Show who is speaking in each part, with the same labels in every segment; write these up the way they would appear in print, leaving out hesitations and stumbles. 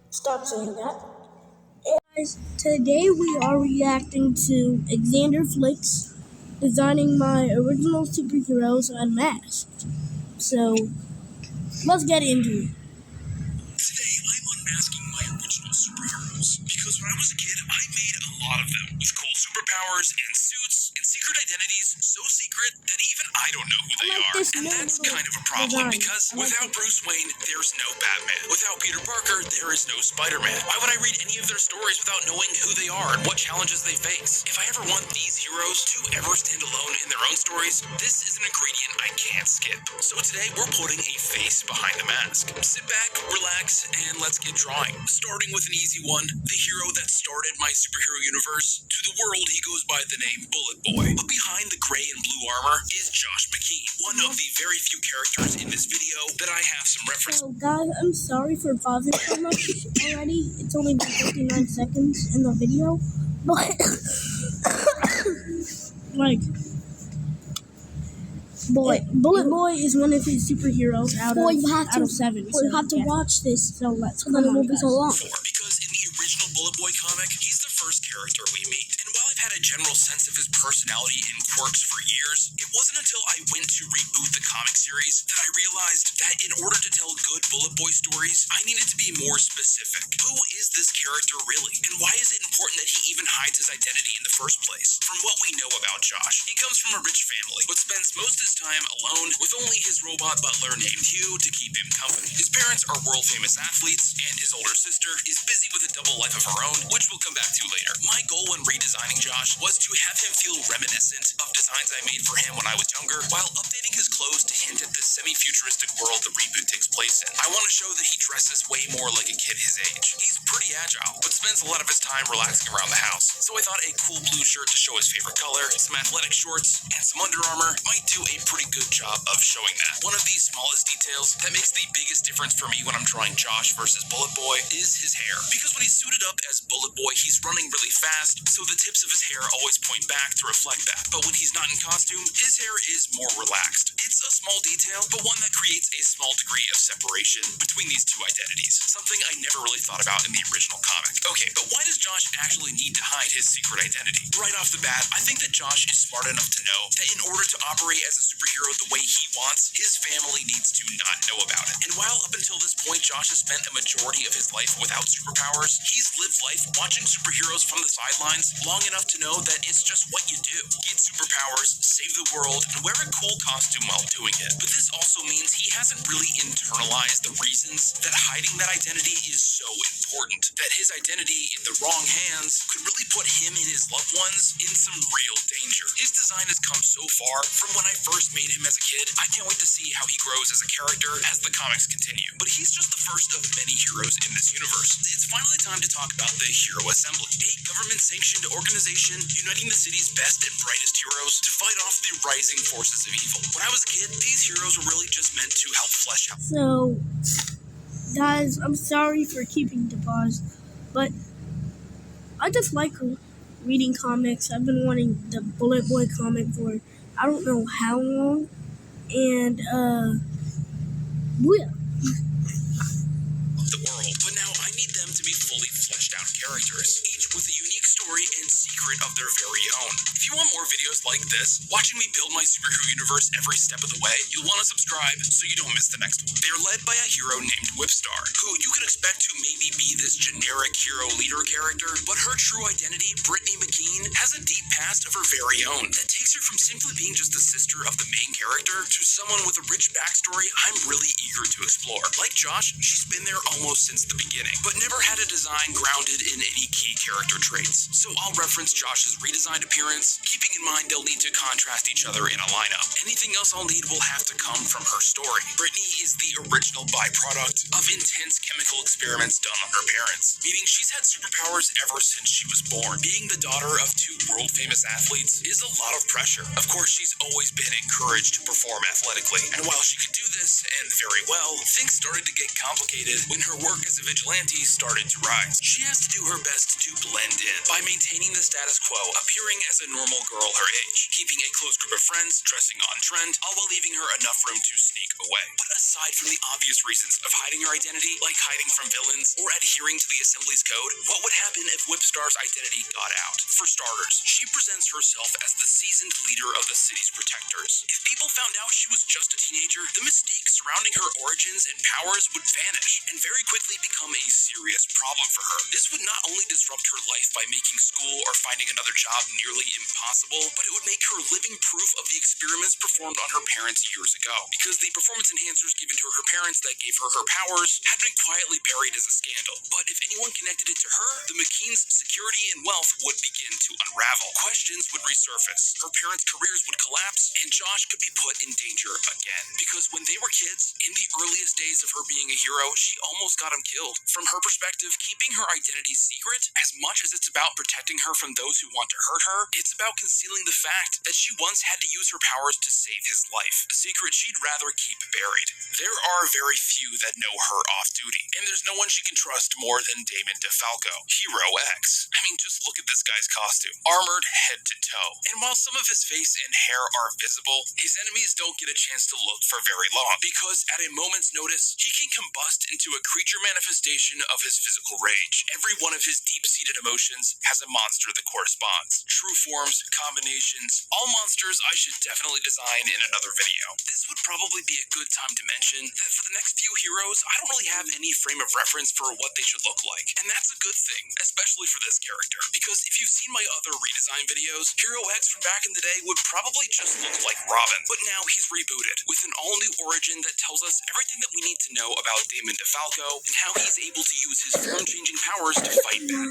Speaker 1: Stop saying that. Guys, today we are reacting to xanderflicks designing my original superheroes unmasked. So, let's get into it.
Speaker 2: Today, I'm unmasking my original superheroes, because when I was a kid, I made a lot of them, with cool superpowers and suits and secret identities so secret that even I don't know who they are. And that's kind of a problem, because without Bruce Wayne, there's no Batman. Without Peter Parker, there is no Spider-Man. Why would I read any of their stories without knowing who they are and what challenges they face? If I ever want these heroes to ever stand alone in their own stories, this is an ingredient I can't skip. So today, we're putting a face behind the mask. Sit back, relax, and let's get drawing. Starting with an easy one, the hero that started my superhero universe. To the world, he goes by the name Bullet Boy. But behind the gray and blue armor is Josh McKean, one of the very few characters in this video that I have some reference.
Speaker 1: So guys, I'm sorry for pausing so much already. It's only been 59 seconds in the video. But, like, Bullet Boy is one of his superheroes out of 7.
Speaker 3: You have to watch this.
Speaker 1: So let's
Speaker 3: then it won't be so long.
Speaker 2: Because in the original Bullet Boy comic, he's the first character we meet. And while I've had a general sense of his personality and quirks for years, it wasn't until I went to reboot the comic series that I realized that in order to tell good Bullet Boy stories, I needed to be more specific. Who is this character really? And why is it important that he even hides his identity in the first place? From what we know about Josh, he comes from a rich family, but spends most of his time alone with only his robot butler named Hugh to keep him company. His parents are world-famous athletes, and his older sister is busy with a double life of her own, which we'll come back to later. My goal when redesigning Josh was to have him feel reminiscent of designs I made for him when I was younger, while updating his clothes to hint at the semi-futuristic world the reboot takes place in. I want to show that he dresses way more like a kid his age. He's pretty agile, but spends a lot of his time relaxing around the house. So I thought a cool blue shirt to show his favorite color, some athletic shorts, and some Under Armour might do a pretty good job of showing that. One of the smallest details that makes the biggest difference for me when I'm drawing Josh versus Bullet Boy is his hair. Because when he's suited up as Bullet Boy, he's running really fast, so the tips of his hair always point back to reflect that. But when he's not in costume, his hair is more relaxed. It's a small detail, but one that creates a small degree of separation between these two identities. Something I never really thought about in the original comic. Okay, but why does Josh actually need to hide his secret identity? Right off the bat, I think that Josh is smart enough to know that in order to operate as a superhero the way he wants, his family needs to not know about it. And while up until this point, Josh has spent a majority of his life without superpowers, he's lived life watching superheroes from the sidelines long enough to know that it's just what you do. Get superpowers, save the world, and wear a cool costume while doing it. But this also means he hasn't really internalized the reasons that hiding that identity is so important. That his identity in the wrong hands could really put him and his loved ones in some real danger. His design has come so far from when I first made him as a kid. I can't wait to see how he grows as a character as the comics continue. But he's just the first of many heroes in this universe. It's finally time to talk about the Hero Assembly, a government-sanctioned organization uniting the city's best and brightest heroes to fight off the rising forces of evil. When I was a kid, these heroes were really just meant to help flesh out.
Speaker 1: So, guys, I'm sorry for keeping the pause, but I just like reading comics. I've been wanting the Bullet Boy comic for I don't know how long, and yeah.
Speaker 2: The world, but now I need them to be fully fleshed out characters, each with a unique story and secret of their very own. If you want more videos like this, watching me build my superhero universe every step of the way, you'll want to subscribe so you don't miss the next one. They're led by a hero named Whipstar, who you can expect to maybe be this generic hero leader character, but her true identity, Brittany McKean, has a deep past of her very own that takes her from simply being just the sister of the main character to someone with a rich backstory I'm really eager to explore. Like Josh, she's been there almost since the beginning, but never had a design grounded in any key character traits. So I'll reference Josh's redesigned appearance, keeping in mind they'll need to contrast each other in a lineup. Anything else I'll need will have to come from her story. Brittany is the original byproduct of intense chemical experiments done on her parents, meaning she's had superpowers ever since she was born. Being the daughter of two world-famous athletes is a lot of pressure. Of course, she's always been encouraged to perform athletically, and while she could do this, and very well, things started to get complicated when her work as a vigilante started to rise. She has to do her best to blend in by maintaining the status quo, appearing as a normal girl her age, keeping a close group of friends, dressing on trend, all while leaving her enough room to sneak away. But aside from the obvious reasons of hiding her identity, like hiding from villains or adhering to the Assembly's code, what would happen if Whipstar's identity got out? For starters, she presents herself as the seasoned leader of the city's protectors. If people found out she was just a teenager, the mystique surrounding her origins and powers would vanish and very quickly become a serious problem for her. This would not only disrupt her life by making school or finding another job nearly impossible, but it would make her living proof of the experiments performed on her parents years ago, because the performance enhancers given to her parents that gave her her powers had been quietly buried as a scandal. But if anyone connected it to her, the McKean's security and wealth would begin to unravel. Questions would resurface, her parents' careers would collapse, and Josh could be put in danger again. Because when they were kids, in the earliest days of her being a hero, she almost got him killed. From her perspective, keeping her identity secret, as much as it's about protecting her from those who want to hurt her, it's about concealing the fact that she once had to use her powers to save his life, a secret she'd rather keep buried. There are very few that know her off-duty, and there's no one she can trust more than Damon DeFalco, Hero X. I mean, just look at this guy's costume, armored head to toe. And while some of his face and hair are visible, his enemies don't get a chance to look for very long, because at a moment's notice, he can combust into a creature manifestation of his physical rage. Every one of his deep-seated emotions has a monster that corresponds. True forms, combinations, all monsters I should definitely design in another video. This would probably be a good time to mention that for the next few heroes, I don't really have any frame of reference for what they should look like. And that's a good thing, especially for this character, because if you've seen my other redesign videos, Hero X from back in the day would probably just look like Robin. But now he's rebooted with an all-new origin that tells us everything that we need to know about Damon DeFalco and how he's able to use his form-changing powers to fight back.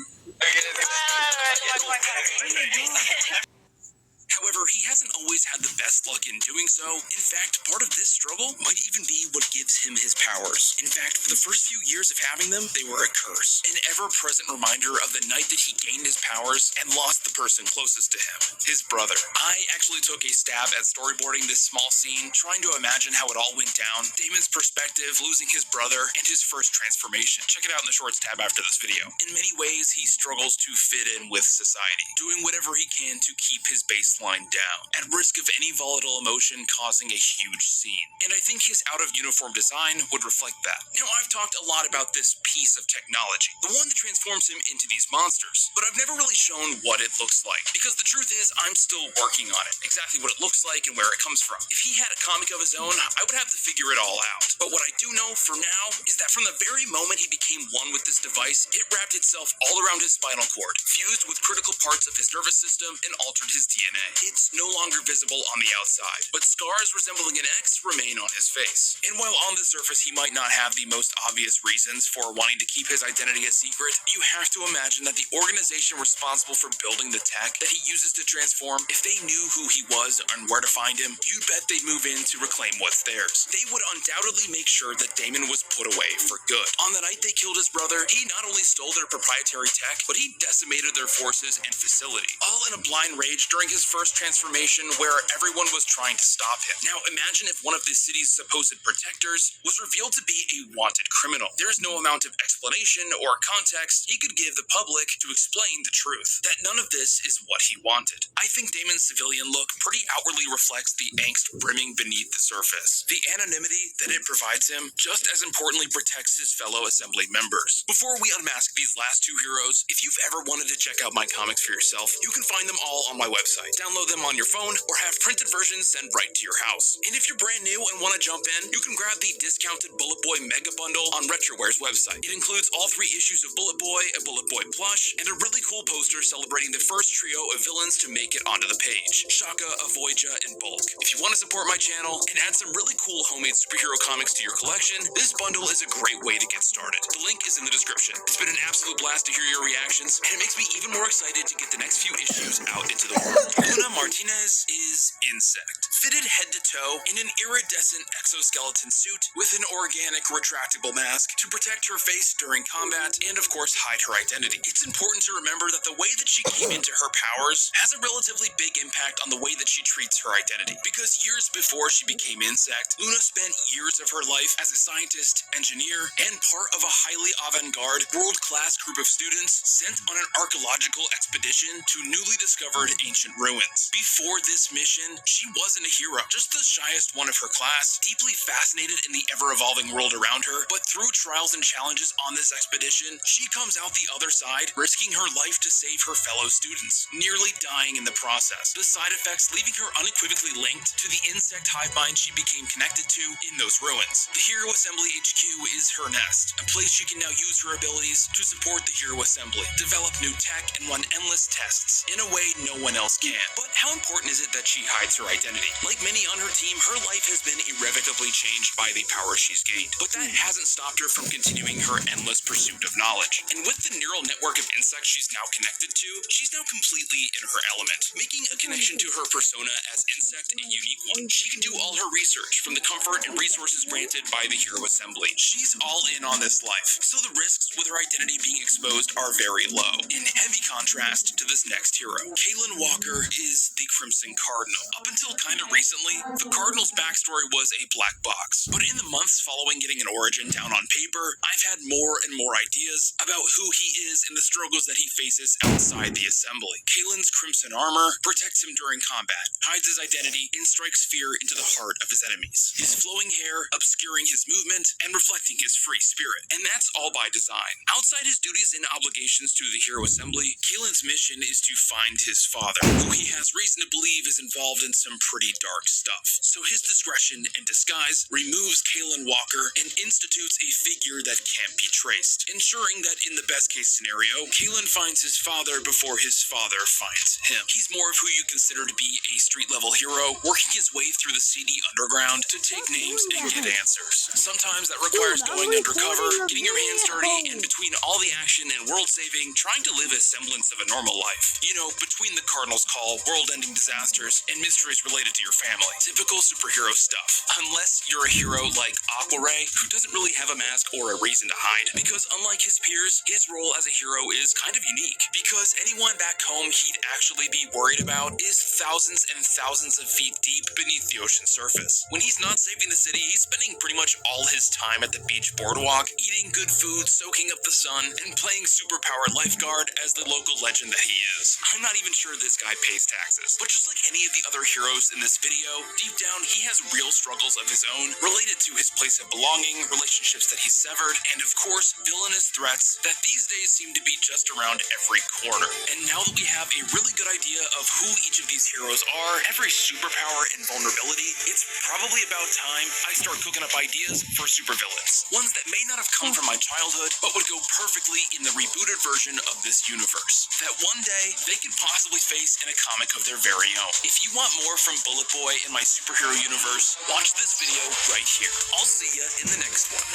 Speaker 2: However, he hasn't always had the best luck in doing so. In fact, part of this struggle might even be what gives him his powers. In fact, for the first few years of having them, they were a curse. An ever-present reminder of the night that he gained his powers and lost the person closest to him, his brother. I actually took a stab at storyboarding this small scene, trying to imagine how it all went down, Damon's perspective, losing his brother, and his first transformation. Check it out in the shorts tab after this video. In many ways, he struggles to fit in with society, doing whatever he can to keep his baseline down, at risk of any volatile emotion causing a huge scene. And I think his out-of-uniform design would reflect that. Now, I've talked a lot about this piece of technology, the one that transforms him into these monsters, but I've never really shown what it looks like, because the truth is, I'm still working on it, exactly what it looks like and where it comes from. If he had a comic of his own, I would have to figure it all out. But what I do know for now is that from the very moment he became one with this device, it wrapped itself all around his spinal cord, fused with critical parts of his nervous system, and altered his DNA. It's no longer visible on the outside, but scars resembling an X remain on his face. And while on the surface he might not have the most obvious reasons for wanting to keep his identity a secret, you have to imagine that the organization responsible for building the tech that he uses to transform, if they knew who he was and where to find him, you'd bet they'd move in to reclaim what's theirs. They would undoubtedly make sure that Damon was put away for good. On the night they killed his brother, he not only stole their proprietary tech, but he decimated their forces and facility, all in a blind rage during his first transformation where everyone was trying to stop him. Now imagine if one of the city's supposed protectors was revealed to be a wanted criminal. There's no amount of explanation or context he could give the public to explain the truth, that none of this is what he wanted. I think Damon's civilian look pretty outwardly reflects the angst brimming beneath the surface. The anonymity that it provides him just as importantly protects his fellow Assembly members. Before we unmask these last two heroes, if you've ever wanted to check out my comics for yourself, you can find them all on my website. Download them on your phone or have printed versions sent right to your house. And if you're brand new and want to jump in, you can grab the discounted Bullet Boy Mega Bundle on Retroware's website. It includes all 3 issues of Bullet Boy, a Bullet Boy plush, and a really cool poster celebrating the first trio of villains to make it onto the page, Shaka, Avoidja, and Bulk. If you want to support my channel and add some really cool homemade superhero comics to your collection, this bundle is a great way to get started. The link is in the description. It's been an absolute blast to hear your reactions, and it makes me even more excited to get the next few issues out into the world. Luna Martinez is Insect. fitted head to toe in an iridescent exoskeleton suit with an organic retractable mask to protect her face during combat and, of course, hide her identity. It's important to remember that the way that she came into her powers has a relatively big impact on the way that she treats her identity. Because years before she became Insect, Luna spent years of her life as a scientist, engineer, and part of a highly avant-garde, world-class group of students sent on an archaeological expedition to newly discovered ancient ruins. Before this mission, she wasn't a hero, just the shyest one of her class, deeply fascinated in the ever-evolving world around her, but through trials and challenges on this expedition, she comes out the other side, risking her life to save her fellow students, nearly dying in the process. The side effects leaving her unequivocally linked to the insect hive mind she became connected to in those ruins. The Hero Assembly HQ is her nest, a place she can now use her abilities to support the Hero Assembly, develop new tech, and run endless tests in a way no one else can. But how important is it that she hides her identity? Like many on her team, her life has been irrevocably changed by the power she's gained, but that hasn't stopped her from continuing her endless pursuit of knowledge. And with the neural network of insects she's now connected to, she's now completely in her element, making a connection to her persona as Insect a unique one. She can do all her research from the comfort and resources granted by the Hero Assembly. She's all in on this life, so the risks with her identity being exposed are very low. In heavy contrast to this next hero, Kaylin Walker is the Crimson Cardinal. Up until kind of recently, the Cardinal's backstory was a black box, but in the months following getting an origin down on paper, I've had more and more ideas about who he is and the struggles that he faces outside the Assembly. Kaylin's crimson armor protects him during combat, hides his identity, and strikes fear into the heart of his enemies. His flowing hair obscuring his movement and reflecting his free spirit. And that's all by design. Outside his duties and obligations to the Hero Assembly, Kaylin's mission is to find his father, who he has reason to believe is involved in some pretty dark stuff. So his discretion and disguise removes Kaylin Walker and institutes a figure that can't be traced, ensuring that in the best case scenario, Kaylin finds his father before his father finds him. He's more of who you consider to be a street-level hero, working his way through the seedy underground to take names and get answers. Sometimes that requires going undercover, getting your hands dirty, and between all the action and world-saving, trying to live a semblance of a normal life. You know, between the Cardinal's Call, world-ending disasters, and mysteries related to your family. Typical superhero stuff. Unless you're a hero like Aquaray, who doesn't really have a mask or a reason to hide. Because unlike his peers, his role as a hero is kind of unique. Because anyone back home he'd actually be worried about is thousands and thousands of feet deep beneath the ocean surface. When he's not saving the city, he's spending pretty much all his time at the beach boardwalk, eating good food, soaking up the sun, and playing superpowered lifeguard as the local legend that he is. I'm not even sure this guy pays taxes. But just like any of the other heroes in this video, deep down he has real struggles of his own related to his place of belonging, relationships that he's severed, and of course, villainous threats that these days seem to be just around every corner. And now that we have a really good idea of who each of these heroes are, every superpower and vulnerability, it's probably about time I start cooking up ideas for supervillains. Ones that may not have come from my childhood, but would go perfectly in the rebooted version of this universe. That one day, they could possibly face in a comic of their very own. If you want more from Bullet Boy in my superhero universe, watch this video right here. I'll see ya in the next one.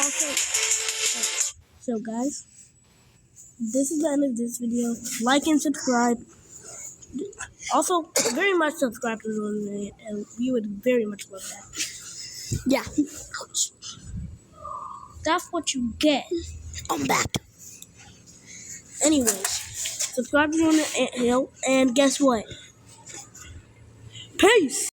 Speaker 1: Okay. So guys, this is the end of this video. Like and subscribe. Also, very much subscribe to the and we would very much love that.
Speaker 3: Yeah.
Speaker 1: Ouch. That's what you get.
Speaker 3: I'm back.
Speaker 1: Anyways, subscribe to the Anthill, and guess what? Peace!